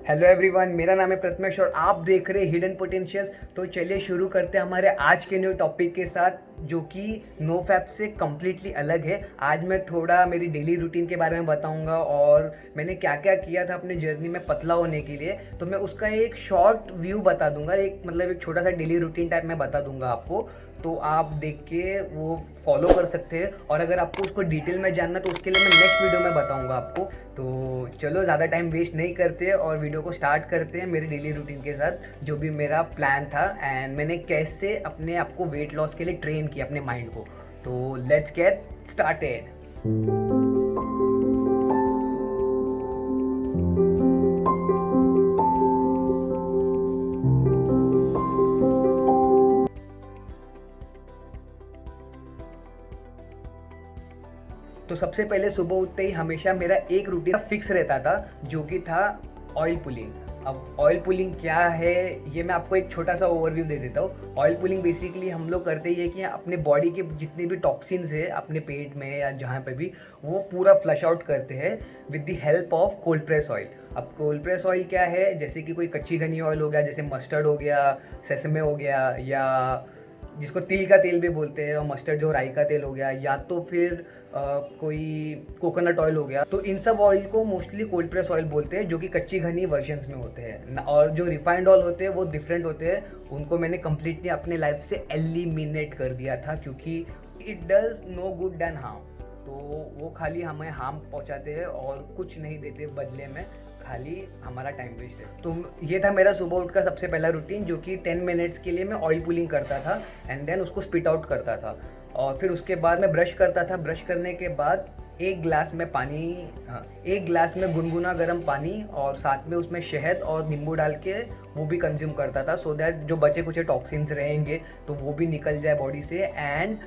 Hello everyone, मेरा नाम है प्रथमेश और आप देख रहे हैं हिडन पोटेंशियल्स। तो चलिए शुरू करते हैं हमारे आज के न्यू टॉपिक के साथ, जो कि नो फैप से कम्प्लीटली अलग है। आज मैं थोड़ा मेरी डेली रूटीन के बारे में बताऊंगा और मैंने क्या क्या किया था अपने जर्नी में पतला होने के लिए। तो मैं उसका एक शॉर्ट व्यू बता दूंगा, एक छोटा सा डेली रूटीन टाइप में बता दूंगा आपको। तो आप देख के वो फॉलो कर सकते हैं, और अगर आपको उसको डिटेल में जानना तो उसके लिए मैं नेक्स्ट वीडियो में बताऊंगा आपको। तो चलो ज़्यादा टाइम वेस्ट नहीं करते और वीडियो को स्टार्ट करते हैं मेरे डेली रूटीन के साथ, जो भी मेरा प्लान था एंड मैंने कैसे अपने आप को वेट लॉस के लिए ट्रेन किया अपने माइंड को। तो लेट्स गेट स्टार्टेड। तो सबसे पहले सुबह उठते ही हमेशा मेरा एक रूटीन फिक्स रहता था, जो कि था ऑयल पुलिंग। अब ऑयल पुलिंग क्या है, ये मैं आपको एक छोटा सा ओवरव्यू दे देता हूँ। ऑयल पुलिंग बेसिकली हम लोग करते ही है कि अपने बॉडी के जितने भी टॉक्सिन्स है अपने पेट में या जहाँ पे भी, वो पूरा फ्लश आउट करते हैं with the help of cold press oil. अब कोल्ड प्रेस ऑयल क्या है, जैसे कि कोई कच्ची घनी ऑयल हो गया, जैसे मस्टर्ड हो गया, सेसमे हो गया, या जिसको तिल का तेल भी बोलते हैं, और मस्टर्ड जो राई का तेल हो गया, या तो फिर कोई कोकोनट ऑयल हो गया। तो इन सब ऑयल को मोस्टली कोल्ड प्रेस ऑयल बोलते हैं, जो कि कच्ची घनी वर्जन्स में होते हैं। और जो रिफाइंड ऑयल होते हैं वो डिफरेंट होते हैं, उनको मैंने कम्प्लीटली अपने लाइफ से एलिमिनेट कर दिया था, क्योंकि it does no good than harm. तो वो खाली हमें हार्म पहुंचाते हैं और कुछ नहीं देते बदले में, खाली हमारा टाइम वेस्ट है। तो ये था मेरा सुबह उठ का सबसे पहला रूटीन, जो कि 10 मिनट्स के लिए मैं ऑयल पुलिंग करता था एंड देन उसको स्पिट आउट करता था। और फिर उसके बाद मैं ब्रश करता था। ब्रश करने के बाद एक गिलास में पानी, एक गिलास में गुनगुना गर्म पानी, और साथ में उसमें शहद और नींबू डाल के वो भी कंज्यूम करता था, सो दैट जो बचे कुछ टॉक्सिन्स रहेंगे तो वो भी निकल जाए बॉडी से। एंड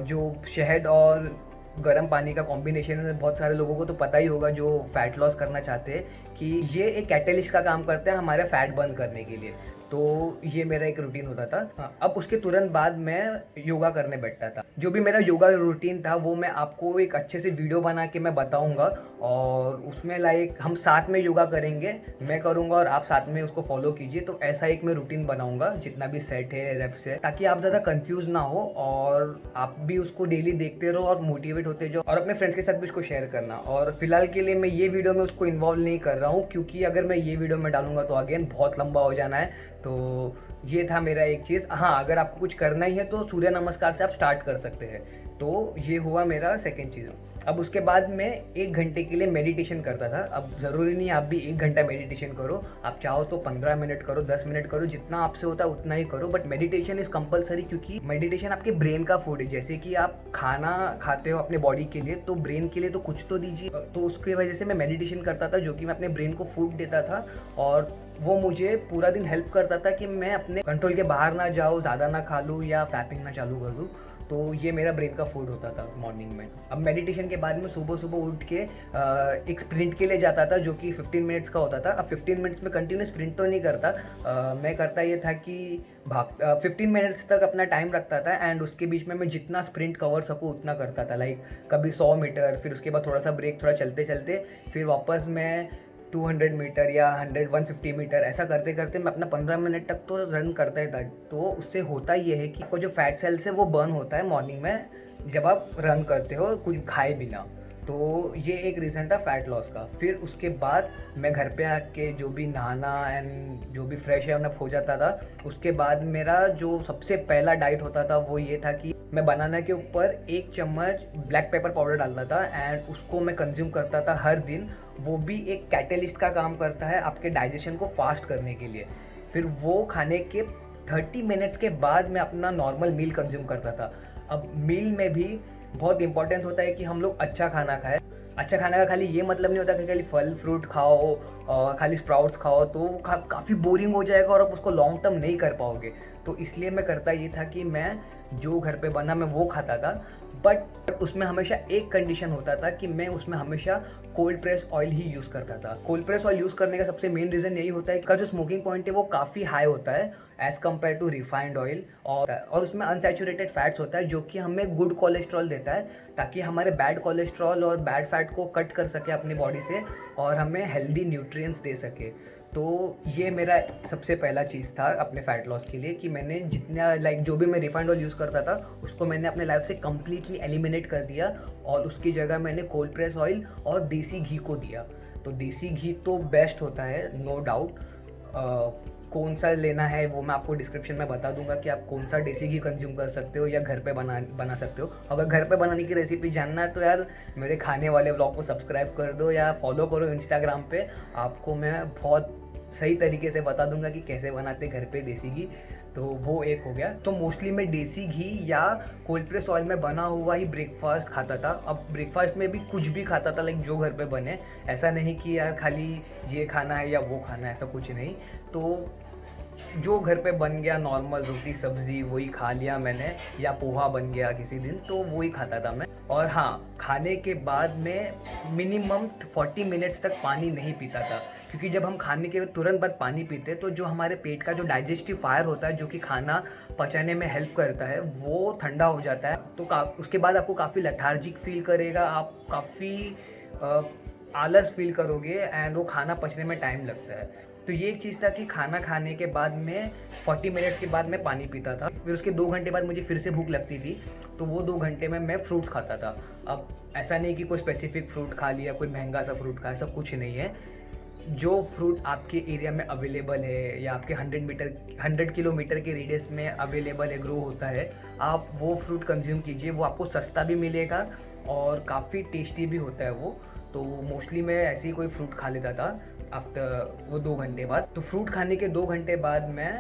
जो शहद और गर्म पानी का कॉम्बिनेशन है, बहुत सारे लोगों को तो पता ही होगा जो फैट लॉस करना चाहते हैं, कि ये एक कैटलिस्ट का काम करता है हमारे फैट बर्न करने के लिए। तो ये मेरा एक रूटीन होता था। हाँ, अब उसके तुरंत बाद मैं योगा करने बैठता था। जो भी मेरा योगा रूटीन था वो मैं आपको एक अच्छे से वीडियो बना के मैं बताऊंगा, और उसमें हम साथ में योगा करेंगे, मैं करूंगा और आप साथ में उसको फॉलो कीजिए। तो ऐसा एक मैं रूटीन बनाऊंगा, जितना भी सेट है, रेप्स है, ताकि आप ज़्यादा कंफ्यूज ना हो और आप भी उसको डेली देखते रहो और मोटिवेट होते जाओ, और अपने फ्रेंड्स के साथ भी उसको शेयर करना। और फिलहाल के लिए मैं ये वीडियो में उसको इन्वॉल्व नहीं कर रहा हूँ, क्योंकि अगर मैं ये वीडियो में डालूंगा तो अगेन बहुत लंबा हो जाना है। तो ये था मेरा एक चीज़। हाँ, अगर आपको कुछ करना ही है तो सूर्य नमस्कार से आप स्टार्ट कर सकते हैं। तो ये हुआ मेरा सेकेंड चीज़। अब उसके बाद मैं 1 घंटे के लिए मेडिटेशन करता था। अब ज़रूरी नहीं आप भी 1 घंटा मेडिटेशन करो, आप चाहो तो 15 मिनट करो, 10 मिनट करो, जितना आपसे होता है उतना ही करो, बट मेडिटेशन इज़ कंपलसरी, क्योंकि मेडिटेशन आपके ब्रेन का फूड है। जैसे कि आप खाना खाते हो अपने बॉडी के लिए, तो ब्रेन के लिए तो कुछ तो दीजिए। तो उसकी वजह से मैं मेडिटेशन करता था, जो कि मैं अपने ब्रेन को फूड देता था, और वो मुझे पूरा दिन हेल्प करता था कि मैं अपने कंट्रोल के बाहर ना जाऊँ, ज़्यादा ना खा लूँ या फैपिंग ना चालू कर दूँ। तो ये मेरा ब्रेन का फूड होता था मॉर्निंग में। अब मेडिटेशन के बाद में सुबह सुबह उठ के एक स्प्रिंट के लिए जाता था, जो कि 15 मिनट्स का होता था। अब 15 मिनट्स में कंटिन्यू स्प्रिंट तो नहीं करता, मैं करता ये था कि 15 मिनट्स तक अपना टाइम रखता था, एंड उसके बीच में मैं जितना स्प्रिंट कवर सकूँ उतना करता था। कभी 100 मीटर, फिर उसके बाद थोड़ा सा ब्रेक, थोड़ा चलते चलते फिर वापस मैं 200 मीटर या 150 मीटर, ऐसा करते करते मैं अपना 15 मिनट तक तो रन करता ही था। तो उससे होता ये है कि आपको जो फैट सेल्स है वो बर्न होता है मॉर्निंग में, जब आप रन करते हो कुछ खाए बिना। तो ये एक रीज़न था फैट लॉस का। फिर उसके बाद मैं घर पे आके जो भी नहाना एंड जो भी फ्रेश है हो जाता था। उसके बाद मेरा जो सबसे पहला डाइट होता था वो ये था कि मैं बनाना के ऊपर 1 चम्मच ब्लैक पेपर पाउडर डालता था, एंड उसको मैं कंज्यूम करता था हर दिन। वो भी एक कैटलिस्ट का काम करता है आपके डाइजेशन को फास्ट करने के लिए। फिर वो खाने के 30 मिनट्स के बाद मैं अपना नॉर्मल मील कंज्यूम करता था। अब मील में भी बहुत इंपॉर्टेंट होता है कि हम लोग अच्छा खाना खाएं। अच्छा खाने का खाली ये मतलब नहीं होता कि खाली फल फ्रूट खाओ और खाली स्प्राउट्स खाओ, तो काफ़ी बोरिंग हो जाएगा और आप उसको लॉन्ग टर्म नहीं कर पाओगे। तो इसलिए मैं करता ये था कि मैं जो घर पे बना मैं वो खाता था, बट उसमें हमेशा एक कंडीशन होता था कि मैं उसमें हमेशा कोल्ड प्रेस ऑयल ही यूज़ करता था। कोल्ड प्रेस ऑयल यूज़ करने का सबसे मेन रीज़न यही होता है कि जो स्मोकिंग पॉइंट है वो काफ़ी हाई होता है as compared to refined oil, और उसमें अनसैचुरेटेड फैट्स होता है, जो कि हमें गुड कोलेस्ट्रॉल देता है, ताकि हमारे बैड कोलेस्ट्रॉल और बैड फैट को कट कर सके अपनी बॉडी से और हमें हेल्दी न्यूट्रिएंट्स दे सके। तो ये मेरा सबसे पहला चीज़ था अपने फ़ैट लॉस के लिए कि मैंने जितना जो भी मैं रिफाइंड ऑयल यूज़ करता था उसको मैंने अपने लाइफ से कम्प्लीटली एलिमिनेट कर दिया और उसकी जगह मैंने कोल्ड प्रेस ऑयल और देसी घी को दिया। तो देसी घी तो बेस्ट होता है, नो डाउट। कौन सा लेना है वो मैं आपको डिस्क्रिप्शन में बता दूंगा कि आप कौन सा देसी घी कंज्यूम कर सकते हो या घर पे बना सकते हो। अगर घर पे बनाने की रेसिपी जानना है तो यार मेरे खाने वाले व्लॉग को सब्सक्राइब कर दो या फॉलो करो इंस्टाग्राम पे। आपको मैं बहुत सही तरीके से बता दूंगा कि कैसे बनाते घर पे देसी घी। तो वो एक हो गया। तो मोस्टली मैं देसी घी या कोल्ड प्रेस ऑयल में बना हुआ ही ब्रेकफास्ट खाता था। अब ब्रेकफास्ट में भी कुछ भी खाता था, जो घर पे बने। ऐसा नहीं कि यार खाली ये खाना है या वो खाना है, ऐसा कुछ नहीं। तो जो घर पे बन गया नॉर्मल रोटी सब्ज़ी वही खा लिया मैंने, या पोहा बन गया किसी दिन तो वही खाता था मैं। और हाँ, खाने के बाद में मिनिमम 40 मिनट्स तक पानी नहीं पीता था, क्योंकि जब हम खाने के तुरंत बाद पानी पीते हैं तो जो हमारे पेट का जो डाइजेस्टिव फायर होता है जो कि खाना पचाने में हेल्प करता है वो ठंडा हो जाता है। तो उसके बाद आपको काफ़ी लेथार्जिक फील करेगा, आप काफ़ी आलस फील करोगे एंड वो खाना पचने में टाइम लगता है। तो ये एक चीज़ था कि खाना खाने के बाद में 40 मिनट्स के बाद मैं पानी पीता था। फिर उसके 2 घंटे बाद मुझे फिर से भूख लगती थी, तो वो 2 घंटे में मैं फ्रूट्स खाता था। अब ऐसा नहीं कि कोई स्पेसिफिक फ्रूट खा लिया, कोई महंगा सा फ्रूट खाया, ऐसा कुछ नहीं है। जो फ्रूट आपके एरिया में अवेलेबल है या आपके 100 किलोमीटर के रेडियस में अवेलेबल है, ग्रो होता है, आप वो फ्रूट कंज्यूम कीजिए। वो आपको सस्ता भी मिलेगा और काफ़ी टेस्टी भी होता है वो। तो मोस्टली मैं ऐसे ही कोई फ्रूट खा लेता था आफ्टर वो 2 घंटे बाद। तो फ्रूट खाने के 2 घंटे बाद मैं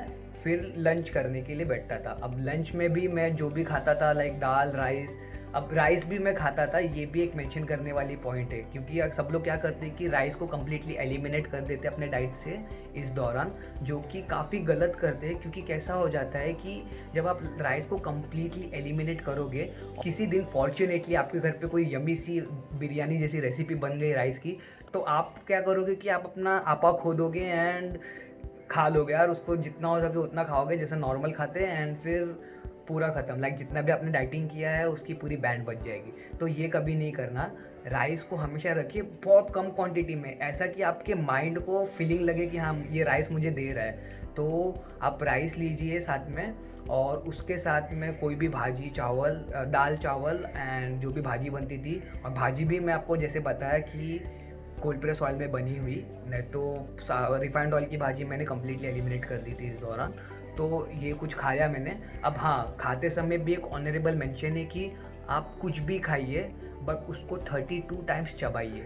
फिर लंच करने के लिए बैठता था। अब लंच में भी मैं जो भी खाता था दाल राइस। अब राइस भी मैं खाता था, ये भी एक मेंशन करने वाली पॉइंट है, क्योंकि सब लोग क्या करते हैं कि राइस को कम्प्लीटली एलिमिनेट कर देते हैं अपने डाइट से इस दौरान, जो कि काफ़ी गलत करते हैं। क्योंकि कैसा हो जाता है कि जब आप राइस को कम्प्लीटली एलिमिनेट करोगे, किसी दिन फॉर्चुनेटली आपके घर पे कोई यमी सी बिरयानी जैसी रेसिपी बन गई राइस की, तो आप क्या करोगे कि आप अपना आपा खो दोगे एंड खा लोगे यार उसको, जितना हो सके उतना खाओगे जैसे नॉर्मल खाते हैं, एंड फिर पूरा ख़त्म। जितना भी आपने डाइटिंग किया है उसकी पूरी बैंड बच जाएगी। तो ये कभी नहीं करना। राइस को हमेशा रखिए बहुत कम क्वांटिटी में, ऐसा कि आपके माइंड को फीलिंग लगे कि हाँ ये राइस मुझे दे रहा है। तो आप राइस लीजिए साथ में, और उसके साथ में कोई भी भाजी चावल, दाल चावल एंड जो भी भाजी बनती थी। और भाजी भी मैं आपको जैसे बताया कि कोल्ड प्रेस ऑयल में बनी हुई, नहीं तो रिफाइंड ऑयल की भाजी मैंने कम्प्लीटली एलिमिनेट कर दी थी इस दौरान। तो ये कुछ खाया मैंने। अब हाँ, खाते समय भी एक ऑनरेबल मेंशन है कि आप कुछ भी खाइए बट उसको 32 टाइम्स चबाइए।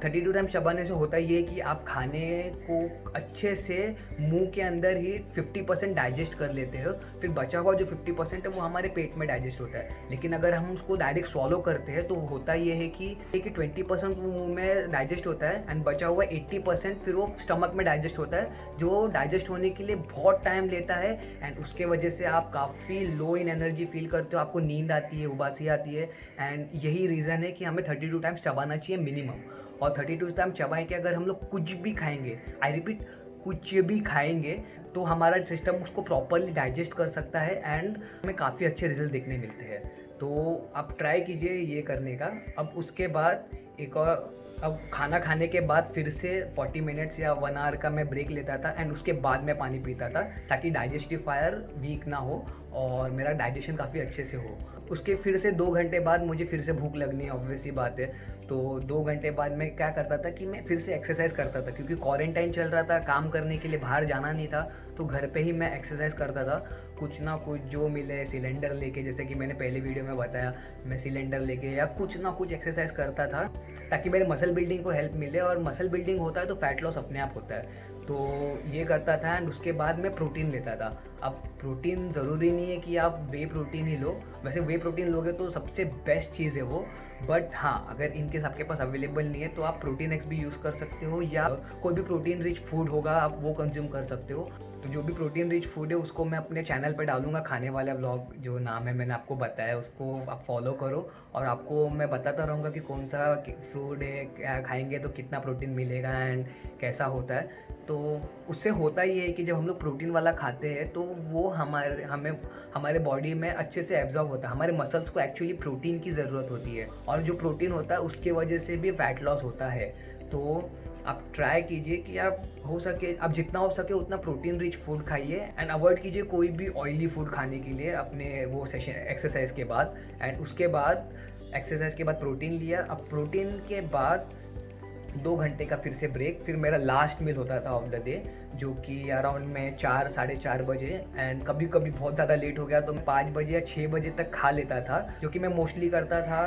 32 टाइम्स चबाने से होता ये है कि आप खाने को अच्छे से मुंह के अंदर ही 50% डाइजेस्ट कर लेते हो, फिर बचा हुआ जो 50% है वो हमारे पेट में डाइजेस्ट होता है। लेकिन अगर हम उसको डायरेक्ट स्वॉलो करते हैं तो होता ये है कि 20% वो मुंह में डाइजेस्ट होता है एंड बचा हुआ 80% फिर वो स्टमक में डाइजेस्ट होता है, जो डाइजेस्ट होने के लिए बहुत टाइम लेता है। एंड उसके वजह से आप काफ़ी लो इन एनर्जी फील करते हो, आपको नींद आती है, उबासी आती है। एंड यही रीज़न है कि हमें 32 टाइम्स चबाना चाहिए मिनिमम। और 32 टाइम चबाएं कि अगर हम लोग कुछ भी खाएंगे, आई रिपीट कुछ भी खाएंगे, तो हमारा सिस्टम उसको प्रॉपरली डाइजेस्ट कर सकता है एंड हमें काफ़ी अच्छे रिजल्ट देखने मिलते हैं। तो आप ट्राई कीजिए ये करने का। अब उसके बाद एक और, अब खाना खाने के बाद फिर से 40 मिनट्स या 1 आवर का मैं ब्रेक लेता था एंड उसके बाद मैं पानी पीता था, ताकि डाइजेस्टिव फायर वीक ना हो और मेरा डाइजेशन काफ़ी अच्छे से हो। उसके फिर से 2 घंटे बाद मुझे फिर से भूख लगनी, ऑब्वियस सी बात है। तो 2 घंटे बाद मैं क्या करता था कि मैं फिर से एक्सरसाइज करता था, क्योंकि क्वारंटाइन चल रहा था, काम करने के लिए बाहर जाना नहीं था, तो घर पे ही मैं एक्सरसाइज करता था। कुछ ना कुछ जो मिले, सिलेंडर लेके, जैसे कि मैंने पहले वीडियो में बताया, मैं सिलेंडर लेके या कुछ ना कुछ एक्सरसाइज करता था, ताकि मेरे मसल बिल्डिंग को हेल्प मिले। और मसल बिल्डिंग होता है तो फैट लॉस अपने आप होता है। तो ये करता था एंड उसके बाद मैं प्रोटीन लेता था। अब प्रोटीन ज़रूरी नहीं है कि आप वे प्रोटीन ही लो, वैसे वे प्रोटीन लोगे तो सबसे बेस्ट चीज़ है वो। बट हाँ, अगर इनकेस आपके पास अवेलेबल नहीं है तो आप प्रोटीन एक्स भी यूज़ कर सकते हो, या कोई भी प्रोटीन रिच फूड होगा आप वो कंज्यूम कर सकते हो। तो जो भी प्रोटीन रिच फूड है उसको मैं अपने चैनल पर डालूंगा, खाने वाला व्लॉग जो नाम है मैंने आपको बताया, उसको आप फॉलो करो। और आपको मैं बताता रहूँगा कि कौन सा फूड है, क्या खाएंगे तो कितना प्रोटीन मिलेगा एंड कैसा होता है। तो उससे होता ये है कि जब हम लोग प्रोटीन वाला खाते हैं तो वो हमारे बॉडी में अच्छे से एब्जॉर्ब होता है। हमारे मसल्स को एक्चुअली प्रोटीन की ज़रूरत होती है, और जो प्रोटीन होता है उसके वजह से भी फैट लॉस होता है। तो आप ट्राई कीजिए कि आप हो सके, आप जितना हो सके उतना प्रोटीन रिच फूड खाइए एंड अवॉइड कीजिए कोई भी ऑयली फूड खाने के लिए अपने वो सेशन एक्सरसाइज के बाद। एंड उसके बाद एक्सरसाइज के बाद प्रोटीन लिया। अब प्रोटीन के बाद 2 घंटे का फिर से ब्रेक, फिर मेरा लास्ट मील होता था ऑफ द डे, जो कि अराउंड में 4 साढ़े 4 बजे। एंड कभी कभी बहुत ज़्यादा लेट हो गया तो मैं 5 बजे या 6 बजे तक खा लेता था, जो कि मैं मोस्टली करता था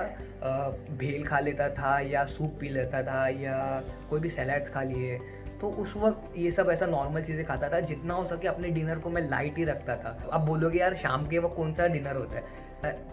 भेल खा लेता था या सूप पी लेता था या कोई भी सैलड्स खा लिए। तो उस वक्त ये सब ऐसा नॉर्मल चीज़ें खाता था, जितना हो सके अपने डिनर को मैं लाइट ही रखता था। तो आप बोलोगे यार शाम के वक्त कौन सा डिनर होता है,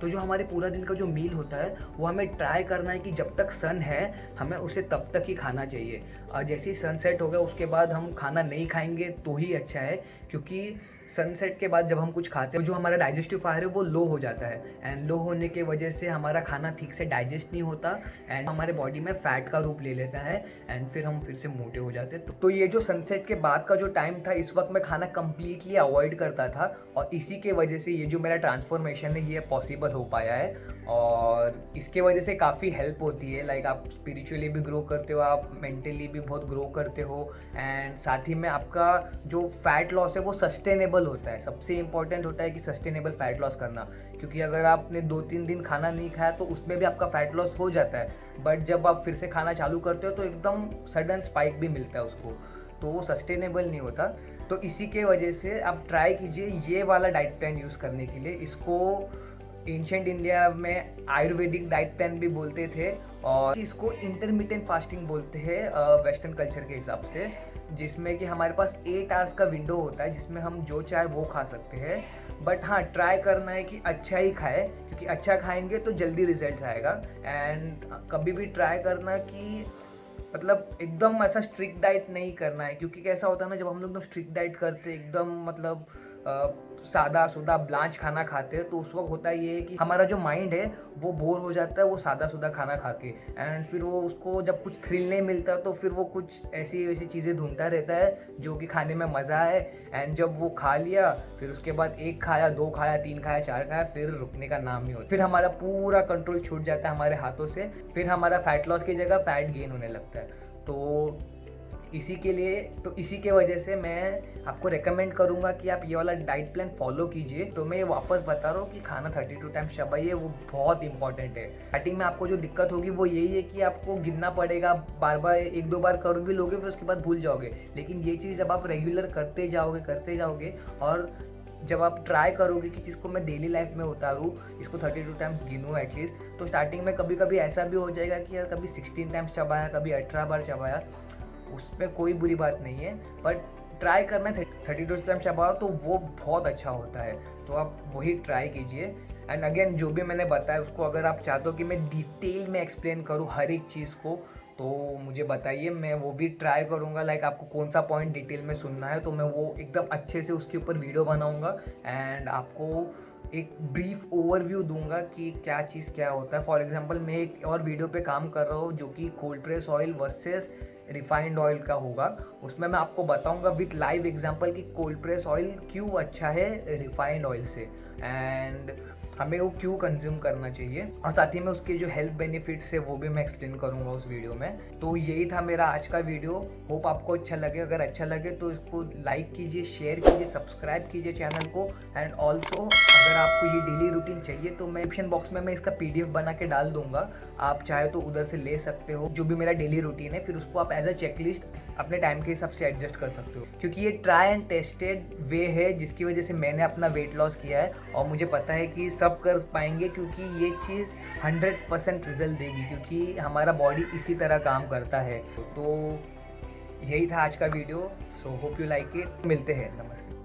तो जो हमारे पूरा दिन का जो मील होता है वो हमें ट्राई करना है कि जब तक सन है हमें उसे तब तक ही खाना चाहिए। और जैसे ही सनसेट हो गया उसके बाद हम खाना नहीं खाएंगे तो ही अच्छा है, क्योंकि सनसेट के बाद जब हम कुछ खाते हैं जो हमारा डाइजेस्टिव फायर है वो लो हो जाता है एंड लो होने के वजह से हमारा खाना ठीक से डाइजेस्ट नहीं होता एंड हमारे बॉडी में फैट का रूप ले लेता है एंड फिर हम फिर से मोटे हो जाते हैं। तो ये जो सनसेट के बाद का जो टाइम था इस वक्त मैं खाना कम्प्लीटली अवॉइड करता था और इसी के वजह से ये जो मेरा ट्रांसफॉर्मेशन है ये पॉसिबल हो पाया है। और इसके वजह से काफ़ी हेल्प होती है, लाइक आप स्पिरिचुअली भी ग्रो करते हो, आप मेंटली भी बहुत ग्रो करते हो एंड साथ ही में आपका जो फैट लॉस है वो सस्टेनेबल होता है। सबसे इम्पॉर्टेंट होता है कि सस्टेनेबल फैट लॉस करना, क्योंकि अगर आपने 2-3 दिन खाना नहीं खाया तो उसमें भी आपका फैट लॉस हो जाता है, बट जब आप फिर से खाना चालू करते हो तो एकदम सडन स्पाइक भी मिलता है उसको, तो वो सस्टेनेबल नहीं होता। तो इसी के वजह से आप ट्राई कीजिए ये वाला डाइट प्लान यूज़ करने के लिए। इसको एंशिएंट इंडिया में आयुर्वेदिक डाइट प्लान भी बोलते थे और इसको इंटरमिटेंट फास्टिंग बोलते हैं वेस्टर्न कल्चर के हिसाब से, जिसमें कि हमारे पास 8 आवर्स का विंडो होता है जिसमें हम जो चाहे वो खा सकते हैं। बट हाँ, ट्राई करना है कि अच्छा ही खाए, क्योंकि अच्छा खाएंगे तो जल्दी रिजल्ट आएगा। एंड कभी भी ट्राई करना कि मतलब एकदम ऐसा स्ट्रिक्ट डाइट नहीं करना है, क्योंकि कैसा होता है ना, जब हम लोग एकदम स्ट्रिक्ट डाइट करते एकदम मतलब सादा सुदा ब्लांच खाना खाते हैं तो उस वक्त होता है ये कि हमारा जो माइंड है वो बोर हो जाता है वो सादा सुदा खाना खा के एंड फिर वो उसको जब कुछ थ्रिल नहीं मिलता तो फिर वो कुछ ऐसी वैसी चीज़ें ढूंढता रहता है जो कि खाने में मज़ा है। एंड जब वो खा लिया फिर उसके बाद 1 खाया 2 खाया 3 खाया 4 खाया फिर रुकने का नाम नहीं होता, फिर हमारा पूरा कंट्रोल छूट जाता है हमारे हाथों से, फिर हमारा फैट लॉस की जगह फैट गेन होने लगता है। तो इसी के वजह से मैं आपको रेकमेंड करूंगा कि आप ये वाला डाइट प्लान फॉलो कीजिए। तो मैं वापस बता रहा हूँ कि खाना 32 टाइम्स चबाइए, वो बहुत इंपॉर्टेंट है। स्टार्टिंग में आपको जो दिक्कत होगी वो यही है कि आपको गिनना पड़ेगा, बार बार 1-2 बार कर भी लोगे फिर उसके बाद भूल जाओगे, लेकिन ये चीज़ जब आप रेगुलर करते जाओगे और जब आप ट्राई करोगे कि चीज़ को मैं डेली लाइफ में उतारूँ, इसको 32 टाइम्स गिनूँ एटलीस्ट, तो स्टार्टिंग में कभी कभी ऐसा भी हो जाएगा कि यार कभी 16 टाइम्स चबाया, कभी 18 बार चबाया, उसमें कोई बुरी बात नहीं है, बट ट्राई करना 32 टाइम्स चबाओ तो वो बहुत अच्छा होता है। तो आप वही ट्राई कीजिए। एंड अगेन जो भी मैंने बताया उसको अगर आप चाहते हो कि मैं डिटेल में एक्सप्लेन करूँ हर एक चीज़ को तो मुझे बताइए, मैं वो भी ट्राई करूँगा। लाइक आपको कौन सा पॉइंट डिटेल में सुनना है तो मैं वो एकदम अच्छे से उसके ऊपर वीडियो बनाऊँगा एंड आपको एक ब्रीफ ओवरव्यू दूंगा कि क्या चीज़ क्या होता है। फॉर एग्जांपल मैं एक और वीडियो पे काम कर रहा हूँ जो कि cold press oil versus refined oil का होगा, उसमें मैं आपको बताऊंगा विथ लाइव एग्जांपल कि कोल्ड प्रेस ऑयल क्यों अच्छा है रिफाइंड ऑयल से एंड हमें वो क्यों कंज्यूम करना चाहिए, और साथ ही में उसके जो हेल्थ बेनिफिट्स है वो भी मैं एक्सप्लेन करूंगा उस वीडियो में। तो यही था मेरा आज का वीडियो, होप आपको अच्छा लगे। अगर अच्छा लगे तो इसको लाइक कीजिए, शेयर कीजिए, सब्सक्राइब कीजिए चैनल को। एंड ऑल्सो अगर आपको ये डेली रूटीन चाहिए तो मैं डिस्क्रिप्शन बॉक्स में मैं इसका PDF बना के डाल दूंगा, आप चाहे तो उधर से ले सकते हो जो भी मेरा डेली रूटीन है, फिर उसको आप एज अ चेकलिस्ट अपने टाइम के हिसाब से एडजस्ट कर सकते हो, क्योंकि ये ट्राई एंड टेस्टेड वे है जिसकी वजह से मैंने अपना वेट लॉस किया है और मुझे पता है कि सब कर पाएंगे, क्योंकि ये चीज़ 100% रिजल्ट देगी, क्योंकि हमारा बॉडी इसी तरह काम करता है। तो यही था आज का video. So hope you like it. मिलते हैं, नमस्ते।